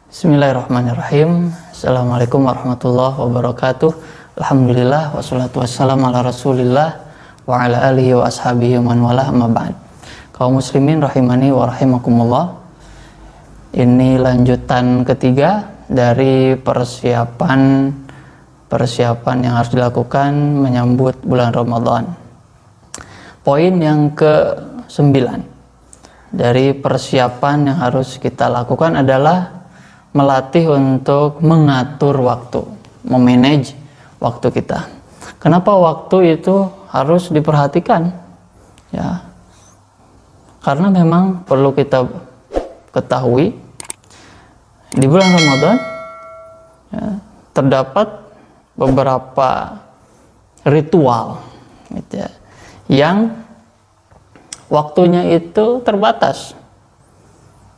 Bismillahirrahmanirrahim. Assalamualaikum warahmatullahi wabarakatuh. Alhamdulillah wassalatu wassalamu ala rasulillah wa ala alihi wa ashabihi man wala amma ba'd. Kaum muslimin rahimani wa rahimakumullah. Ini lanjutan ketiga dari persiapan yang harus dilakukan menyambut bulan Ramadan. Poin yang ke-9 dari persiapan yang harus kita lakukan adalah melatih untuk mengatur waktu, memanage waktu kita. Kenapa waktu itu harus diperhatikan? Ya, karena memang perlu kita ketahui di bulan Ramadan ya, terdapat beberapa ritual gitu ya, yang waktunya itu terbatas.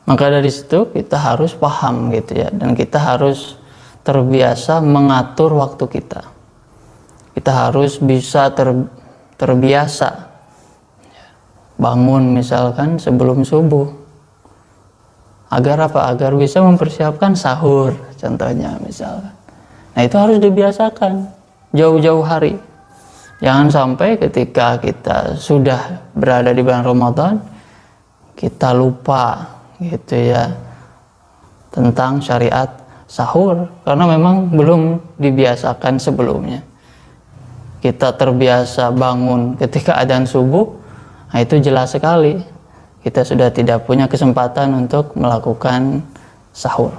Maka dari situ kita harus paham gitu ya, dan kita harus terbiasa mengatur waktu kita. Kita harus bisa terbiasa bangun misalkan sebelum subuh. Agar apa? Agar bisa mempersiapkan sahur contohnya misalkan. Nah, itu harus dibiasakan jauh-jauh hari. Jangan sampai ketika kita sudah berada di bulan Ramadan kita lupa gitu ya tentang syariat sahur, karena memang belum dibiasakan sebelumnya. Kita terbiasa bangun ketika adzan subuh, nah itu jelas sekali kita sudah tidak punya kesempatan untuk melakukan sahur.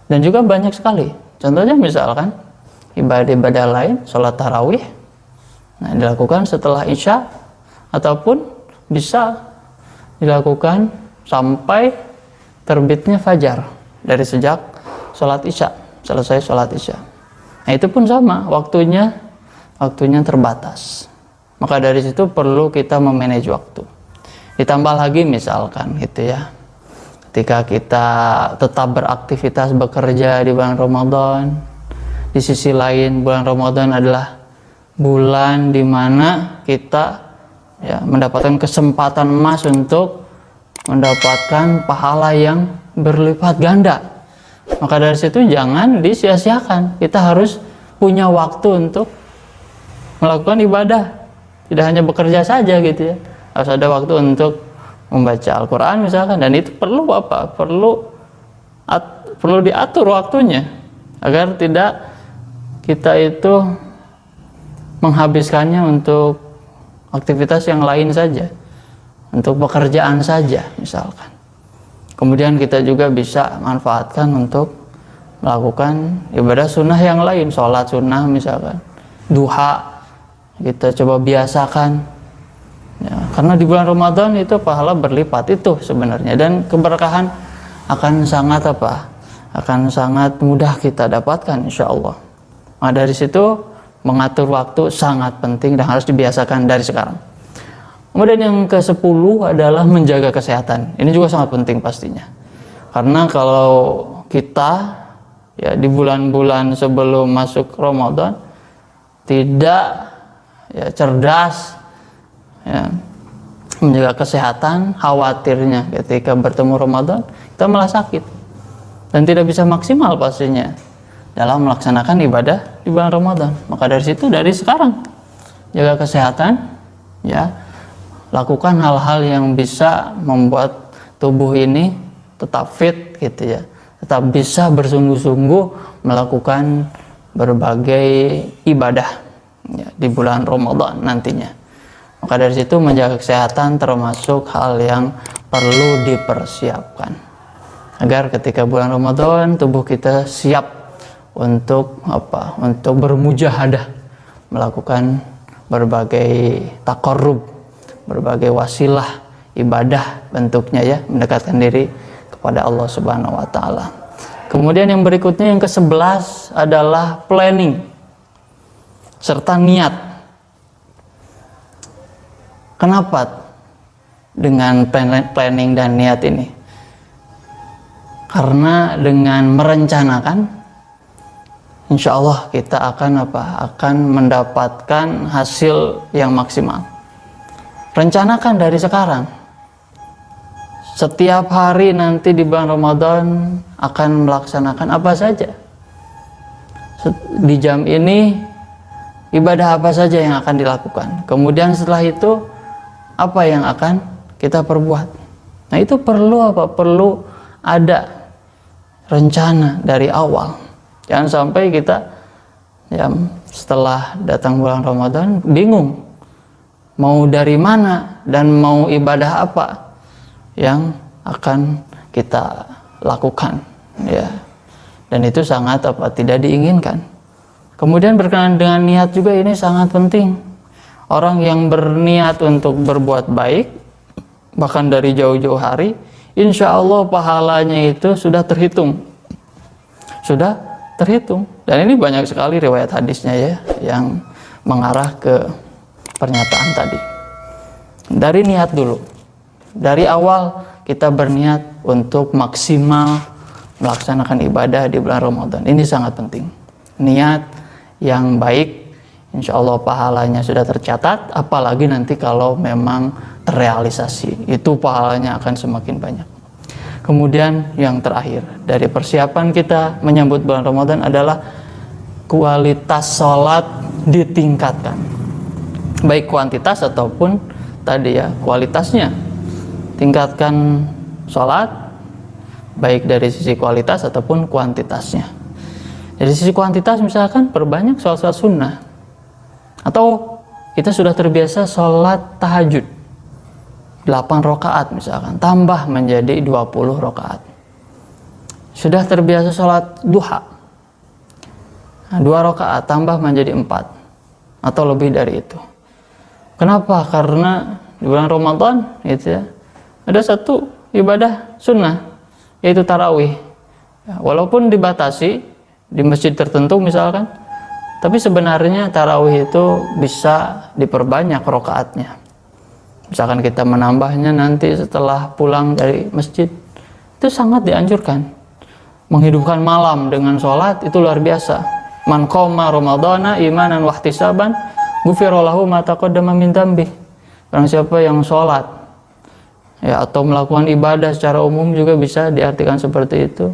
Dan juga banyak sekali contohnya misalkan ibadah-ibadah lain, sholat tarawih, nah dilakukan setelah isya ataupun bisa dilakukan sampai terbitnya fajar, dari sejak sholat isya, selesai sholat isya. Nah itu pun sama, waktunya terbatas. Maka dari situ perlu kita memanage waktu. Ditambah lagi misalkan gitu ya, ketika kita tetap beraktivitas bekerja di bulan Ramadan, di sisi lain bulan Ramadan adalah bulan dimana kita ya mendapatkan kesempatan emas untuk mendapatkan pahala yang berlipat ganda. Maka dari situ jangan disia-siakan. Kita harus punya waktu untuk melakukan ibadah. Tidak hanya bekerja saja gitu ya. Harus ada waktu untuk membaca Al-Quran misalkan. Dan itu perlu apa? Perlu diatur waktunya agar tidak kita itu menghabiskannya untuk aktivitas yang lain saja, untuk pekerjaan saja misalkan. Kemudian kita juga bisa manfaatkan untuk melakukan ibadah sunnah yang lain, sholat sunnah misalkan, duha, kita coba biasakan ya, karena di bulan Ramadan itu pahala berlipat itu sebenarnya, dan keberkahan akan sangat mudah kita dapatkan insya Allah. Nah dari situ mengatur waktu sangat penting dan harus dibiasakan dari sekarang. Kemudian yang ke-10 adalah menjaga kesehatan. Ini juga sangat penting pastinya. Karena kalau kita ya di bulan-bulan sebelum masuk Ramadan tidak ya cerdas ya menjaga kesehatan, khawatirnya ketika bertemu Ramadan kita malah sakit dan tidak bisa maksimal pastinya dalam melaksanakan ibadah di bulan Ramadan. Maka dari situ, dari sekarang jaga kesehatan ya, lakukan hal-hal yang bisa membuat tubuh ini tetap fit gitu ya, tetap bisa bersungguh-sungguh melakukan berbagai ibadah ya, di bulan Ramadan nantinya. Maka dari situ menjaga kesehatan termasuk hal yang perlu dipersiapkan agar ketika bulan Ramadan tubuh kita siap untuk untuk bermujahadah, melakukan berbagai taqarrub, berbagai wasilah ibadah bentuknya ya, mendekatkan diri kepada Allah Subhanahu wa taala. Kemudian yang berikutnya yang ke-11 adalah planning serta niat. Kenapa dengan planning dan niat ini? Karena dengan merencanakan insya Allah kita akan mendapatkan hasil yang maksimal. Rencanakan dari sekarang. setiap hari nanti di bulan Ramadan akan melaksanakan apa saja. Di jam ini ibadah apa saja yang akan dilakukan. Kemudian setelah itu apa yang akan kita perbuat. Nah itu perlu apa? Perlu ada rencana dari awal. Jangan sampai kita ya, setelah datang bulan Ramadan bingung mau dari mana dan mau ibadah apa yang akan kita lakukan, ya. Dan itu sangat tidak diinginkan. Kemudian berkenaan dengan niat juga ini sangat penting. Orang yang berniat untuk berbuat baik bahkan dari jauh-jauh hari, insya Allah pahalanya itu sudah terhitung. Dan ini banyak sekali riwayat hadisnya ya yang mengarah ke pernyataan tadi. Dari niat dulu. Dari awal kita berniat untuk maksimal melaksanakan ibadah di bulan Ramadan. Ini sangat penting. Niat yang baik, insya Allah pahalanya sudah tercatat. Apalagi nanti kalau memang terrealisasi, itu pahalanya akan semakin banyak. Kemudian yang terakhir, dari persiapan kita menyambut bulan Ramadan adalah kualitas sholat ditingkatkan. Baik kuantitas ataupun tadi ya kualitasnya. Tingkatkan sholat baik dari sisi kualitas ataupun kuantitasnya. Dari sisi kuantitas misalkan perbanyak sholat sunnah, atau kita sudah terbiasa sholat tahajud 8 rakaat misalkan, tambah menjadi 20 rakaat. Sudah terbiasa sholat duha 2 rakaat tambah menjadi 4 atau lebih dari itu. Kenapa? Karena di bulan Ramadan gitu ya, ada satu ibadah sunnah yaitu tarawih. Ya, walaupun dibatasi di masjid tertentu misalkan, tapi sebenarnya tarawih itu bisa diperbanyak rakaatnya. Misalkan kita menambahnya nanti setelah pulang dari masjid, itu sangat dianjurkan. Menghidupkan malam dengan sholat itu luar biasa. Man qoma ramadhana imanan wahtisaban ghufira lahu ma taqaddama min dzambi. Barang siapa yang sholat ya, atau melakukan ibadah secara umum juga bisa diartikan seperti itu.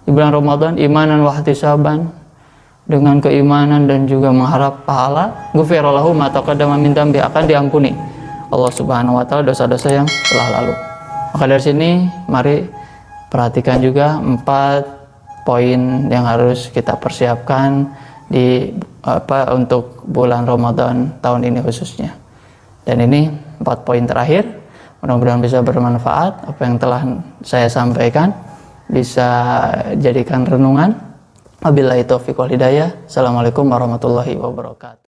Di bulan Ramadan imanan wahtisaban, dengan keimanan dan juga mengharap pahala, ghufira lahu ma taqaddama min dzambi, akan diampuni Allah Subhanahu wa taala dosa-dosa yang telah lalu. Maka dari sini mari perhatikan juga 4 poin yang harus kita persiapkan untuk bulan Ramadan tahun ini khususnya. Dan ini 4 poin terakhir, mudah-mudahan bisa bermanfaat. Apa yang telah saya sampaikan bisa jadikan renungan. Wabillahi taufiq wal hidayah. Assalamualaikum warahmatullahi wabarakatuh.